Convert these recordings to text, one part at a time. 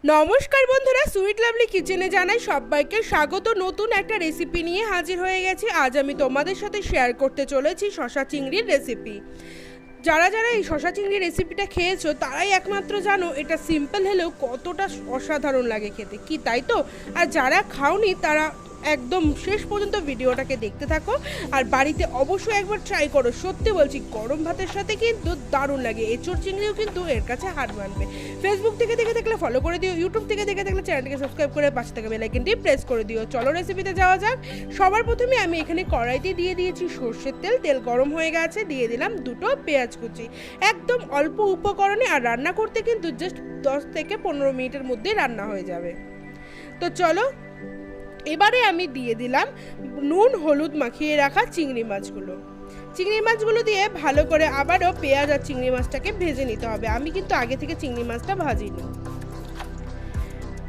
নমস্কার বন্ধুরা, sweet lovely কিচেনে জানাই সবাইকে স্বাগত। নতুন একটা রেসিপি নিয়ে হাজির হয়ে গেছি। আজ আমি তোমাদের সাথে শেয়ার করতে চলেছি শসা চিংড়ির রেসিপি। যারা যারা এই শসা চিংড়ির রেসিপিটা খেয়েছো তারাই একমাত্র জানো এটা সিম্পল হলেও কতটা অসাধারণ লাগে খেতে, কি তাই তো? আর যারা খাওনি তারা একদম শেষ পর্যন্ত ভিডিওটাকে দেখতে থাকো আর বাড়িতে অবশ্যই একবার ট্রাই করো। সত্যি বলছি, গরম ভাতের সাথে কিন্তু দারুণ লাগে। এঁচোড় চিংড়িও কিন্তু এর কাছে হার মানবে। ফেসবুক থেকে দেখে থাকলে ফলো করে দিও, ইউটিউব থেকে দেখে থাকলে চ্যানেলটিকে সাবস্ক্রাইব করে পাশে থাকা বেল আইকনটি প্রেস করে দিও। চলো রেসিপিতে যাওয়া যাক। সবার প্রথমে আমি এখানে কড়াইতে দিয়ে দিয়েছি সর্ষের তেল। তেল গরম হয়ে গেছে, দিয়ে দিলাম দুটো পেঁয়াজ কুচি। একদম অল্প উপকরণে, আর রান্না করতে কিন্তু জাস্ট 10 থেকে 15 মিনিটের মধ্যেই রান্না হয়ে যাবে। তো চলো, এবারে আমি দিয়ে দিলাম নুন হলুদ মাখিয়ে রাখা চিংড়ি মাছগুলো দিয়ে ভালো করে আবারও পেঁয়াজ আর চিংড়ি মাছটাকে ভেজে নিতে হবে। আমি কিন্তু আগে থেকে চিংড়ি মাছটা ভাজিনি।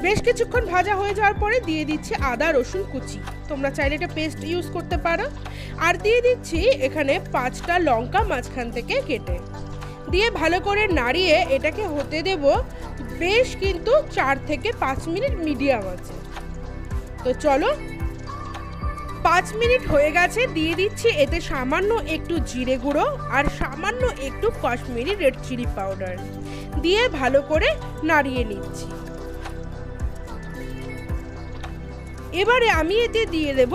বেশ কিছুক্ষণ ভাজা হয়ে যাওয়ার পরে দিয়ে দিচ্ছি আদা রসুন কুচি। তোমরা চাইলে এটা পেস্ট ইউজ করতে পারো। আর দিয়ে দিচ্ছি এখানে 5টা লঙ্কা মাঝখান থেকে কেটে, দিয়ে ভালো করে নাড়িয়ে এটাকে হতে দেব বেশ কিন্তু 4 থেকে 5 মিনিট মিডিয়াম আছে। তো চলো, 5 মিনিট হয়ে গেছে। দিয়ে দিচ্ছি এতে সামান্য একটু জিরে গুঁড়ো আর সামান্য একটু কাশ্মীরি রেড চিলি পাউডার, দিয়ে ভালো করে নাড়িয়ে নিচ্ছি। এবারে আমি এতে দিয়ে দেব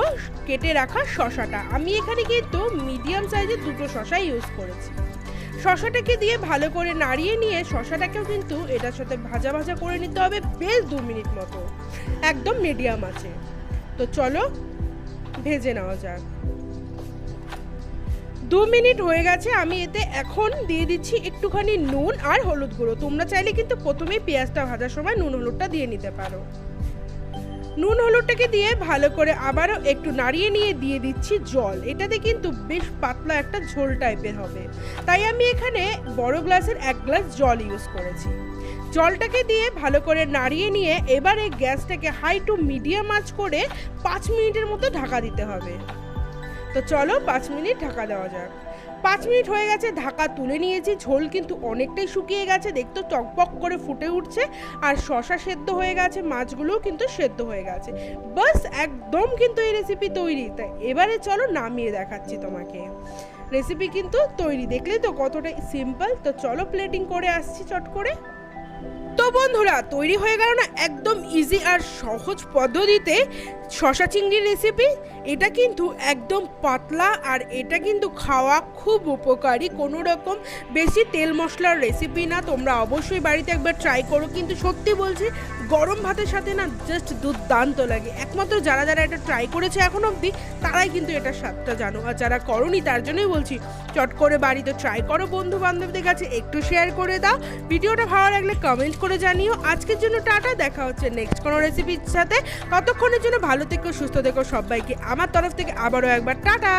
কেটে রাখা শসাটা। আমি এখানে কিন্তু মিডিয়াম সাইজের দুটো শসা ইউজ করেছি। শসাটাকে দিয়ে ভালো করে নাড়িয়ে নিয়ে শসাটাকেও কিন্তু এটার সাথে ভাজা ভাজা করে নিতে হবে বেশ 2 মিনিট মতো, একদম মিডিয়াম আছে। তো চলো ভেজে নেওয়া যাক। 2 মিনিট হয়ে গেছে। আমি এতে এখন দিয়ে দিচ্ছি একটুখানি নুন আর হলুদ গুঁড়ো। তোমরা চাইলে কিন্তু প্রথমেই পেঁয়াজটা ভাজার সময় নুন হলুদটা দিয়ে নিতে পারো। নুন হলুদটাকে দিয়ে ভালো করে আবারও একটু নাড়িয়ে নিয়ে দিয়ে দিচ্ছি জল। এটাতে কিন্তু বেশ পাতলা একটা ঝোল টাইপের হবে, তাই আমি এখানে বড় গ্লাসের 1 গ্লাস জল ইউজ করেছি। জলটাকে দিয়ে ভালো করে নাড়িয়ে নিয়ে এবারে গ্যাসটাকে হাই টু মিডিয়াম আঁচ করে 5 মিনিটের মতো ঢাকা দিতে হবে। তো চলো 5 মিনিট ঢাকা দেওয়া যাক। 5 মিনিট হয়ে গেছে, ঢাকা তুলে নিয়েছি। ঝোল কিন্তু অনেকটাই শুকিয়ে গেছে, দেখতে টকবক করে ফুটে উঠছে। আর শসা সেদ্ধ হয়ে গেছে, মাছগুলোও কিন্তু সেদ্ধ হয়ে গেছে। বাস একদম কিন্তু এই রেসিপি তৈরি। তাই এবারে চলো নামিয়ে দেখাচ্ছি তোমাকে। রেসিপি কিন্তু তৈরি, দেখলে তো কতটা সিম্পল। তো চলো প্লেটিং করে আসছি চট করে। তো বন্ধুরা, তৈরি হয়ে গেল না একদম ইজি আর সহজ পদ্ধতিতে শসা চিংড়ির রেসিপি। এটা কিন্তু একদম পাতলা আর এটা কিন্তু খাওয়া খুব উপকারী। কোনো রকম বেশি তেল মশলার রেসিপি না। তোমরা অবশ্যই বাড়িতে একবার ট্রাই করো। কিন্তু সত্যি বলছি, গরম ভাতের সাথে না জাস্ট দুর্দান্ত লাগে। একমাত্র যারা যারা এটা ট্রাই করেছে এখন অবধি তারাই কিন্তু এটার স্বাদটা জানো। আর যারা করোনি তার জন্যই বলছি, চট করে বাড়িতে ট্রাই করো। বন্ধু বান্ধবদের কাছে একটু শেয়ার করে দাও। ভিডিওটা ভালো লাগলে কমেন্ট করে জানিও। আজকের জন্য টাটা, দেখা হচ্ছে নেক্সট কোনো রেসিপির সাথে। ততক্ষণের জন্য ভালো থেকো, সুস্থ থেকো। সবাইকে আমার তরফ থেকে আবারও একবার টাটা।